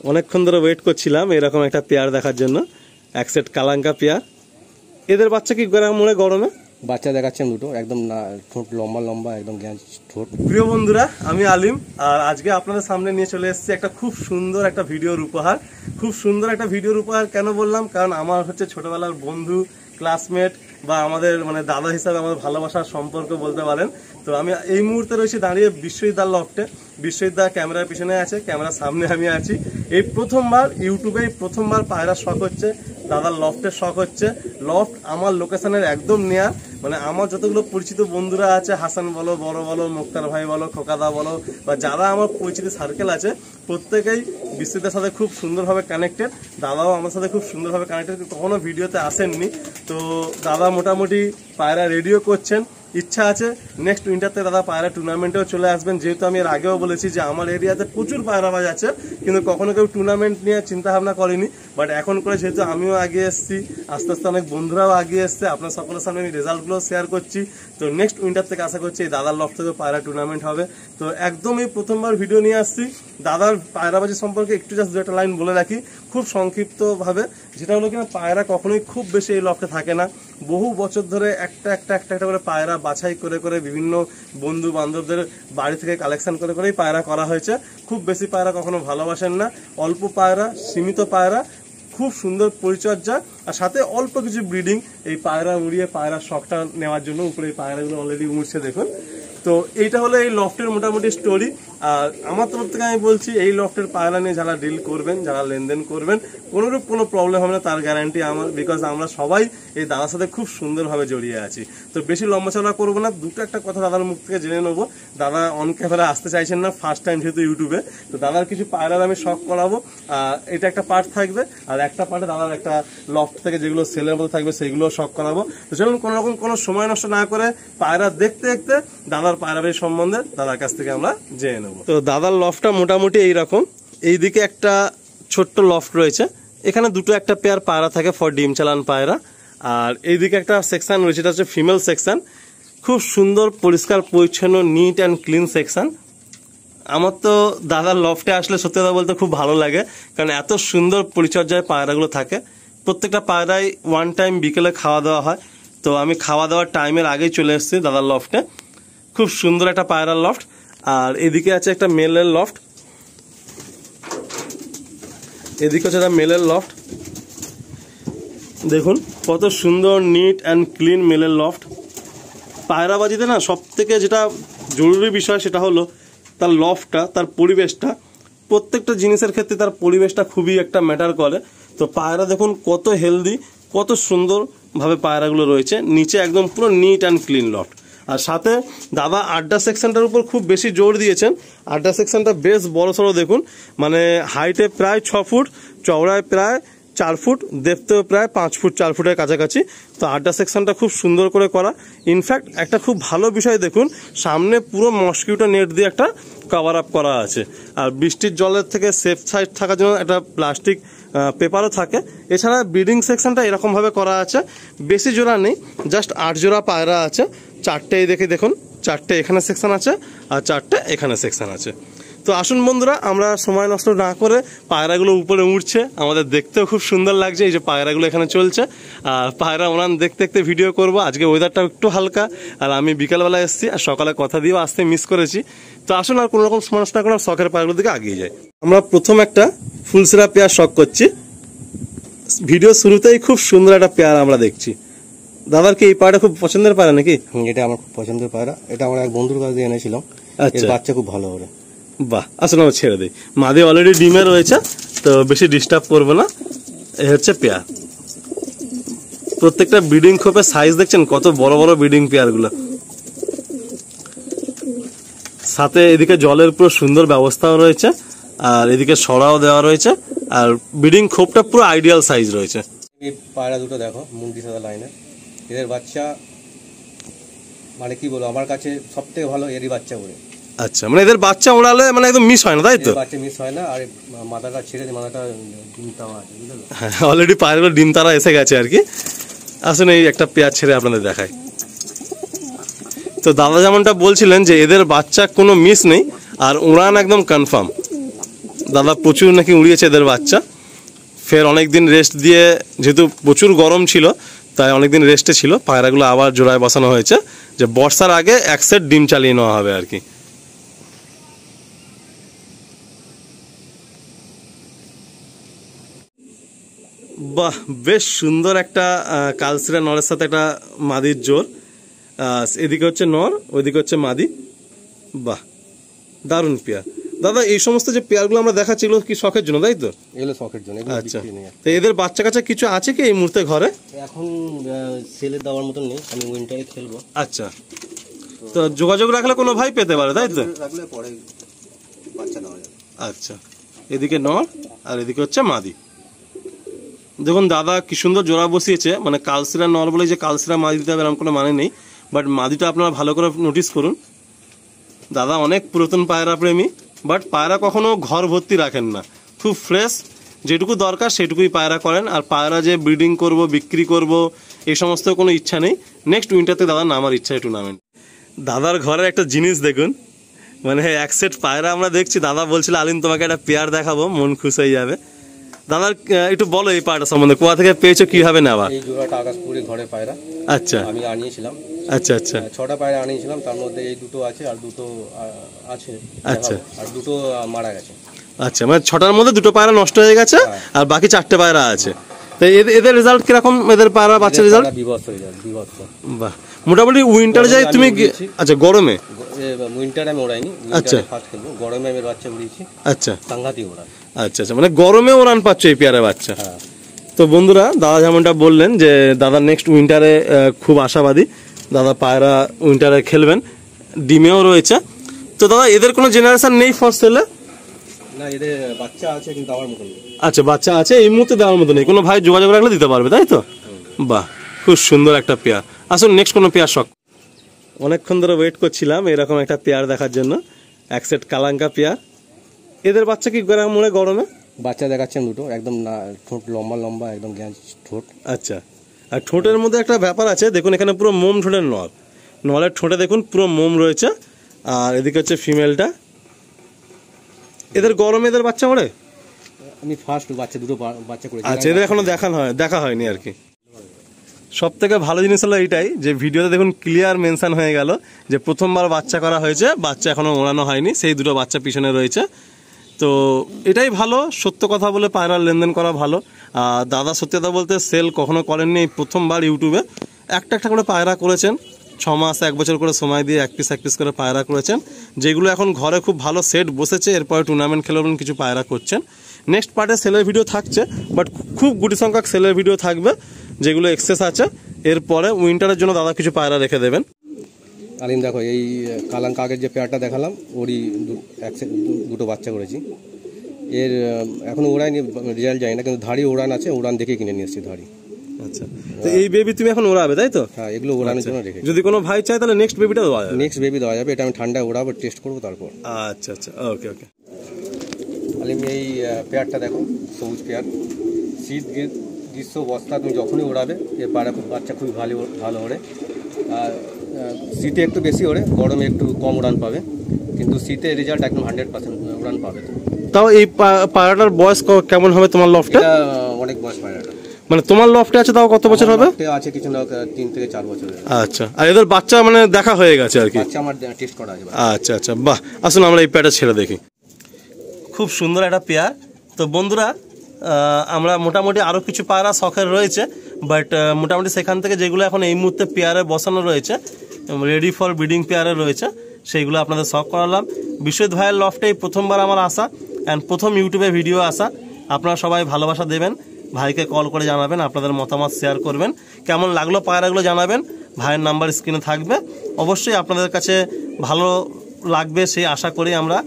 অনেকক্ষণ ধরে ওয়েট করছিলাম এরকম একটা পেয়ার দেখার জন্য, এক সেট কালাঙ্কা পেয়ার। এদের বাচ্চা কি মনে গরমে বাচ্চা দেখাচ্ছেন দুটো, একদম ঠোঁট লম্বা লম্বা, একদম গ্যাস ঠোঁট। প্রিয় বন্ধুরা, আমি আলিম, আর আজকে আপনাদের সামনে নিয়ে চলে এসেছি একটা খুব সুন্দর একটা ভিডিওর উপহার। খুব সুন্দর একটা ভিডিওর উপহার কেন বললাম, কারণ আমার হচ্ছে ছোটবেলার বন্ধু, ক্লাসমেট বা আমাদের মানে দাদা হিসাবে আমার ভালোবাসার সম্পর্ক বলতে পারেন। তো আমি এই মুহূর্তে রয়েছি দাঁড়িয়ে বিশ্বজিৎদার লফটে। বিশ্বজিৎদা ক্যামেরার পিছনে আছে, ক্যামেরার সামনে আমি আছি। এই প্রথমবার ইউটিউবে প্রথমবার পায়রা শখ হচ্ছে, দাদার লফটের শখ হচ্ছে। লফট আমার লোকেশনের একদম নেয়ার, মানে আমার যতগুলো পরিচিত বন্ধুরা আছে, হাসান বলো, বড় বলো, মুক্তার ভাই বলো, খোকাদা বলো, বা যারা আমার পরিচিত সার্কেল আছে, প্রত্যেকেই বিশ্বজিতের সাথে খুব সুন্দরভাবে কানেক্টেড। দাদাও আমার সাথে খুব সুন্দরভাবে কানেক্টেড, কখনো ভিডিওতে আসেননি। তো দাদা মোটামুটি পায়রা রেডিও করছেন, ইচ্ছা আছে নেক্সট উইন্টারতে দাদা পায়রা টুর্নামেন্টেও চলে আসবেন। যেহেতু আমি এর আগেও বলেছি যে আমার এরিয়াতে প্রচুর পায়রাবাজ আছে, কিন্তু কখনো কেউ টুর্নামেন্ট নিয়ে চিন্তা ভাবনা করেনি। বাট এখন করে যেহেতু আমিও আগিয়ে এসেছি, আস্তে আস্তে অনেক বন্ধুরাও আগিয়ে এসছে, আপনার সকলের সামনে আমি রেজাল্টগুলো শেয়ার করছি। তো নেক্সট উইন্টার থেকে আশা করছি এই দাদার লফট থেকে পায়রা টুর্নামেন্ট হবে। তো একদম এই প্রথমবার ভিডিও নিয়ে আসছি। দাদার পায়রাবাজি সম্পর্কে একটু জাস্ট 2টা লাইন বলে রাখি খুব সংক্ষিপ্তভাবে, যেটা হলো কিনা পায়রা কখনোই খুব বেশি এই লফটে থাকে না। বহু বছর ধরে একটা করে পায়রা বাছাই করে করে বিভিন্ন বন্ধু বান্ধবদের বাড়ি থেকে কালেকশন করে করেই পায়রা করা হয়েছে। খুব বেশি পায়রা কখনো ভালোবাসেন না, অল্প পায়রা, সীমিত পায়রা, খুব সুন্দর পরিচর্যা, আর সাথে অল্প কিছু ব্রিডিং। এই পায়রা উড়িয়ে পায়রার শখটা নেওয়ার জন্য উপরে এই পায়রাগুলো অলরেডি উড়ছে দেখুন। তো এইটা হলো এই লফটের মোটামুটি স্টোরি। আর আমার তরফ থেকে আমি বলছি, এই লফটের পায়রা নিয়ে যারা ডিল করবেন, যারা লেনদেন করবেন, কোনোরূপ কোনো প্রবলেম হবে না, তার গ্যারান্টি আমার। বিকজ আমরা সবাই এই দাদার সাথে খুব সুন্দরভাবে জড়িয়ে আছি। তো বেশি লম্বা চড়া করবো না, দুটো একটা কথা দাদার মুখ থেকে জেনে নেবো। দাদা অন ক্যামেরা আসতে চাইছেন না, ফার্স্ট টাইম যেহেতু ইউটিউবে। তো দাদার কিছু পায়রার আমি শখ করাবো, এটা একটা পার্ট থাকবে। আর একটা পার্টে দাদার একটা লফট থেকে যেগুলো সেলের মতো থাকবে সেইগুলো শখ করাবো। তো চলুন কোনো রকম কোনো সময় নষ্ট না করে পায়রা দেখতে দেখতে দাদার পায়রাবাড়ি সম্বন্ধে দাদার কাছ থেকে আমরা জেনে নেব। তো দাদার লফটটা মোটামুটি এইরকম। এইদিকে একটা ছোট্ট লফট রয়েছে, এখানে দুটো একটা পেয়ার পায়রা থাকে ফর ডিম চালান পায়রা। আর এইদিকে একটা সেকশন রয়েছে, এটা হচ্ছে ফিমেল সেকশন। খুব সুন্দর পরিষ্কার পরিচ্ছন্ন, নিট অ্যান্ড ক্লিন সেকশন। আমার তো দাদার লফটে আসলে সত্যি কথা বলতে খুব ভালো লাগে, কারণ এত সুন্দর পরিচর্যায় পায়রাগুলো থাকে। প্রত্যেকটা পায়রাই ওয়ান টাইম বিকেলে খাওয়া দাওয়া হয়। তো আমি খাওয়া দাওয়ার টাইমের আগেই চলে এসেছি দাদার লফটে। খুব সুন্দর একটা পায়রার লফট। আর এদিকে আছে একটা মেলের লফট, এদিকে হচ্ছে একটা মেলের লফট। দেখুন কত সুন্দর নিট অ্যান্ড ক্লিন মেলের লফট। পায়রাবাজিতে না সব থেকে যেটা জরুরি বিষয় সেটা হলো তার লফটটা, তার পরিবেশটা। প্রত্যেকটা জিনিসের ক্ষেত্রে তার পরিবেশটা খুবই একটা ম্যাটার করে। তো পায়রা দেখুন কত হেলদি, কত সুন্দরভাবে পায়রাগুলো রয়েছে। নিচে একদম পুরো নিট অ্যান্ড ক্লিন লফট। আর সাথে দাদা আড্ডা সেকশনটার উপর খুব বেশি জোর দিয়েছেন। আড্ডা সেকশনটা বেশ বড় সড়ো দেখুন, মানে হাইটে প্রায় 6 ফুট, চওড়ায় প্রায় 4 ফুট, ডেপথেও প্রায় 5 ফুট 4 ফুটের কাছাকাছি। তো আড্ডা সেকশনটা খুব সুন্দর করে করা। ইনফ্যাক্ট একটা খুব ভালো বিষয় দেখুন, সামনে পুরো মসকিউটো নেট দিয়ে একটা কভার আপ করা আছে। আর বৃষ্টির জলের থেকে সেফ সাইড থাকার জন্য একটা প্লাস্টিক পেপারও থাকে। এছাড়া ব্রিডিং সেকশনটা এরকমভাবে করা আছে, বেশি জোড়া নেই, জাস্ট 8 জোড়া পায়রা আছে। 4টেই দেখুন, 4টে এখানে সেকশন আছে আর 4টে এখানে সেকশন আছে। তো আসুন বন্ধুরা, আমরা সময় নষ্ট না করে, পায়রাগুলো উপরে উঠছে, আমাদের দেখতেও খুব সুন্দর লাগছে। এই যে পায়রাগুলো এখানে চলছে, আর পায়রা ওনান দেখতে দেখতে ভিডিও করব। আজকে ওয়েদারটা একটু হালকা, আর আমি বিকালবেলা এসেছি, আর সকালে কথা দিয়েও আসতে মিস করেছি। তো আসুন আর কোনো রকম সময় নষ্ট না করে শখের পায়রাগুলোর দিকে এগিয়ে যাই। আমরা প্রথম একটা ফুলসেরা পেয়ার শখ করছি। ভিডিও শুরুতেই খুব সুন্দর একটা পেয়ার আমরা দেখছি। দাদার কি এই পায়রা খুব পছন্দের পায়রা নাকি? এটা আমার খুব পছন্দের পায়রা, এটা আমার এক বন্ধুর কাছ দিয়ে এনেছিলাম। আচ্ছা, বাচ্চা খুব ভালো হবে। বাহ, আসলে আমরা ছেড়ে দিই। মাদি অলরেডি ডিমে রয়েছে, তো বেশি ডিস্টার্ব করবো না। এই হচ্ছে পেয়ার। প্রত্যেকটা ব্রিডিং খোপের সাইজ দেখছেন কত বড় বড় ব্রিডিং পেয়ারগুলো। সাথে এদিকে জলের পুরো সুন্দর ব্যবস্থাও রয়েছে, আর এদিকে সরাও দেওয়া রয়েছে, আর ব্রিডিং খোপটা পুরো আইডিয়াল সাইজ রয়েছে। এই পায়রা দুটো দেখো, মুন্ডি সাদা লাইনে। এদের বাচ্চা মানে কি বলবো, আমার কাছে সব থেকে ভালো এরই বাচ্চা ওড়ে। আচ্ছা, মানে এদের বাচ্চা ওড়ালে মানে একদম মিস হয় না, তাই তো? বাচ্চা মিস হয় না। আর মাথাটা ছেড়ে দিয়ে, মাথাটা ডিম তাওয়া আছে, বুঝলে? হ্যাঁ, অলরেডি পায়রাগুলো ডিম তারা এসে গেছে আর কি। আসুন এই একটা পেয়ার ছেড়ে আপনাদের দেখায়। তো দাদা যেমনটা বলছিলেন যে এদের বাচ্চা কোনো মিস নেই, আর উড়ান একদম কনফার্ম। দাদা প্রচুর নাকি উড়িয়েছে এদের বাচ্চা। ফের অনেকদিন রেস্ট দিয়ে, যেহেতু প্রচুর গরম ছিল তাই অনেকদিন রেস্টে ছিল, পায়রাগুলো আবার জোড়ায় বসানো হয়েছে যে বর্ষার আগে এক সেট ডিম চালিয়ে নেওয়া হবে আর কি। বাহ, বেশ সুন্দর একটা কালসিরা নরের সাথে একটা মাদির জোর। এদিকে হচ্ছে নর, ওইদিকে হচ্ছে মাদি। বাহ, দারুণ পেয়ার। দাদা এই সমস্ত যে পেয়ারগুলো আমরা দেখাচ্ছি এগুলো কি শখের জন্য, তাই তো? এগুলো শখের জন্য। আচ্ছা, তো এদের বাচ্চা কাচ্চা কিছু আছে কি এই মুহূর্তে ঘরে? এখন সেলে দেওয়ার মতন নেই, আমি উইন্টারে খেলবো। আচ্ছা, তো যোগাযোগ রাখলে কোনো ভাই পেতে পারে, তাই তো? রাখলে পরে বাচ্চা নেওয়া যাবে। আচ্ছা, এদিকে নর আর এদিকে হচ্ছে মাদি। দেখুন দাদা কি সুন্দর জোড়া বসিয়েছে, মানে কালসিরা নর বলে যে কালসিরা মাদি দিতে হবে এরকম কোনো মানে নেই, বাট মাদিটা আপনারা ভালো করে নোটিস করুন। দাদা অনেক পুরাতন পায়রা প্রেমী, বাট পায়রা কখনো ঘর ভর্তি রাখেন না, খুব ফ্রেশ, যেটুকু দরকার সেটুকুই পায়রা করেন। আর পায়রা যে ব্রিডিং করব, বিক্রি করব, এই সমস্ত কোনো ইচ্ছা নেই। নেক্সট উইন্টারতে দাদা নামার ইচ্ছা এই টুর্নামেন্ট। দাদার ঘরের একটা জিনিস দেখুন, মানে এক সেট পায়রা আমরা দেখছি। দাদা বলছিল আলিম তোমাকে একটা পেয়ার দেখাবো, মন খুশ হয়ে যাবে। দাদা একটু বলো এই পায়রা সম্বন্ধে, কোথা থেকে পেয়েছো, কিভাবে নেওয়া? এই জোড়াটা আকাশপুরে ঘরের পায়রা। আচ্ছা, আমি আনিয়েছিলাম। আচ্ছা আচ্ছা, 6টা পায়রা আনিয়েছিলাম, তার মধ্যে এই দুটো আছে আর দুটো আছে। আচ্ছা, আর দুটো মারা গেছে। আচ্ছা, মানে 6টার মধ্যে 2টো পায়রা নষ্ট হয়ে গেছে আর বাকি 4টে পায়রা আছে। তো এদের রেজাল্ট কিরকম, এদের পায়রা বাচ্চার রেজাল্ট? বিভৎস রেজাল্ট, বিভৎস। বাহ, মোটামুটি উইন্টার যাই তুমি? আচ্ছা, গরমে? উইন্টারে আমি ওড়াইনি, আচ্ছা, ফার্স্ট খেলবো। গরমে আমি বাচ্চা উড়িয়েছি। আচ্ছা, সাংঘাতিক ওড়ান। আচ্ছা আচ্ছা, মানে গরমে ওড়ান পাচ্ছ এই পেয়ারের বাচ্চা। হ্যাঁ। তো বন্ধুরা, দাদা যেমনটা বললেন যে দাদা নেক্সট উইন্টারে খুব আশাবাদী, দাদা পায়রা উইন্টারে খেলবেন, ডিমেও রয়েছে। তো দাদা এদের কোনো জেনারেশন নেই ফর সেলে? না, এদের বাচ্চা আছে কিন্তু আমার মতো নেই। আচ্ছা, বাচ্চা আছে, এই মুহূর্তে দেওয়ার মতো নেই, কোনো ভাই যোগাযোগ রাখলে দিতে পারবে, তাই তো? বাহ, খুব সুন্দর একটা পেয়ার। আসুন নেক্সট কোনো পেয়ার শখ। অনেকক্ষণ ধরে ওয়েট করছিলাম এরকম একটা পেয়ার দেখার জন্য, এক সেট কালাঙ্কা পেয়ার। এদের বাচ্চা কি মনে গরমে? বাচ্চা দেখাচ্ছেন দুটো, একদম ঠোঁট লম্বা লম্বা, একদম গ্যাস ঠোঁট। আচ্ছা, আর ঠোঁটের মধ্যে একটা ব্যাপার আছে, দেখুন এখানে পুরো মোম ঠোঁটের নল, নলের ঠোঁটে দেখুন পুরো মোম রয়েছে। আর এদিকে হচ্ছে ফিমেলটা। এদের গরমে এদের বাচ্চা ওড়ে? আমি ফার্স্ট বাচ্চা দুটো বাচ্চা করেছি। আচ্ছা, এদের এখনো দেখা হয়নি আর কি। সব থেকে ভালো জিনিস হলো এইটাই যে ভিডিওতে দেখুন ক্লিয়ার মেনশন হয়ে গেল যে প্রথমবার বাচ্চা করা হয়েছে, বাচ্চা এখনো ওড়ানো হয়নি, সেই দুটো বাচ্চা পিছনে রয়েছে। তো এটাই ভালো, সত্য কথা বলে পায়রার লেনদেন করা ভালো। আর দাদা সত্যি কথা বলতে সেল কখনো করেননি, প্রথমবার ইউটিউবে একটা করে পায়রা করেছেন, 6 মাস 1 বছর করে সময় দিয়ে এক পিস করে পায়রা করেছেন, যেগুলো এখন ঘরে খুব ভালো সেট বসেছে। এরপরে টুর্নামেন্ট খেলবেন, কিছু পায়রা করছেন। নেক্সট পার্টে সেলের ভিডিও থাকছে, বাট খুব গুটি সংখ্যক সেলের ভিডিও থাকবে যেগুলো এক্সেস আছে। এরপরে উইন্টারের জন্য দাদা কিছু পায়রা রেখে দেবেন। আলিম দেখো, এই কালাঙ্কা আগের যে পেয়ারটা দেখালাম ওরই দুটো বাচ্চা করেছি। এর এখনো ওড়াইনি, রেজাল্ট যায় না, কিন্তু ধাড়ি ওড়ান আছে, ওড়ান দেখে কিনে নিয়ে এসেছি ধাড়ি। আচ্ছা, তো এই বেবি তুমি এখন ওড়াবে, তাই তো? হ্যাঁ, এগুলো ওড়ানোর জন্য রেখে। যদি কোনো ভাই চায় তাহলে নেক্সট বেবিটা দেওয়া যাবে? নেক্সট বেবি দেওয়া যাবে, এটা আমি ঠান্ডায় ওড়াবো, টেস্ট করবো তারপর। আচ্ছা আচ্ছা, ওকে ওকে। আলিম এই পেয়ারটা দেখো, সবুজ পেয়ার। শীত গ্রীষ্ম বস্তা তুমি যখনই ওড়াবে এর পায়রা বাচ্চা খুবই ভালো ওড়ে। আর শীতে একটু বেশি ওড়ে, গরমে একটু কম উড়ান পাবে, কিন্তু শীতে রেজাল্ট একদম 100% উড়ান পাবে। তাও এই পায়রাটার বয়স কেমন হবে তোমার লফটে? অনেক বয়স পায়রাটা, মানে তোমার লফটে আছে তাও কত বছর হবে? আছে কিছু না 3 থেকে 4 বছর। আচ্ছা, আর এদের বাচ্চা মানে দেখা হয়ে গেছে আর কি? বাচ্চা আমার টেস্ট করা আছে। আচ্ছা আচ্ছা, বাহ, আসুন আমরা এই পেয়ারটা ছেড়ে দেখি। খুব সুন্দর একটা পেয়ার। তো বন্ধুরা, আমরা মোটামুটি আরও কিছু পায়রা শখের রয়েছে, বাট মোটামুটি সেখান থেকে যেগুলো এখন এই মুহূর্তে পেয়ারে বসানো রয়েছে, রেডি ফর ব্রিডিং পেয়ারে রয়েছে, সেইগুলো আপনাদের শখ করালাম। বিশ্বজিৎ ভাইয়ের লফটেই প্রথমবার আমার আসা, অ্যান্ড প্রথম ইউটিউবে ভিডিও আসা। আপনারা সবাই ভালোবাসা দেবেন, ভাইকে কল করে জানাবেন, আপনাদের মতামত শেয়ার করবেন, কেমন লাগলো পায়রাগুলো জানাবেন। ভাইয়ের নাম্বার স্ক্রিনে থাকবে, অবশ্যই আপনাদের কাছে ভালো লাগবে সেই আশা করি আমরা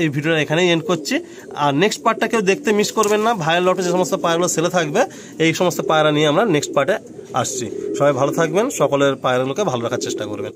এই ভিডিওটা এখানেই এন্ড করছি। আর নেক্সট পার্টটা কেউ দেখতে মিস করবেন না, ভাইয়ের লটে যে সমস্ত পায়রাগুলো সেলে থাকবে এই সমস্ত পায়রা নিয়ে আমরা নেক্সট পার্টে আসছি। সবাই ভালো থাকবেন, সকলের পায়রাগুলোকে ভালো রাখার চেষ্টা করবেন।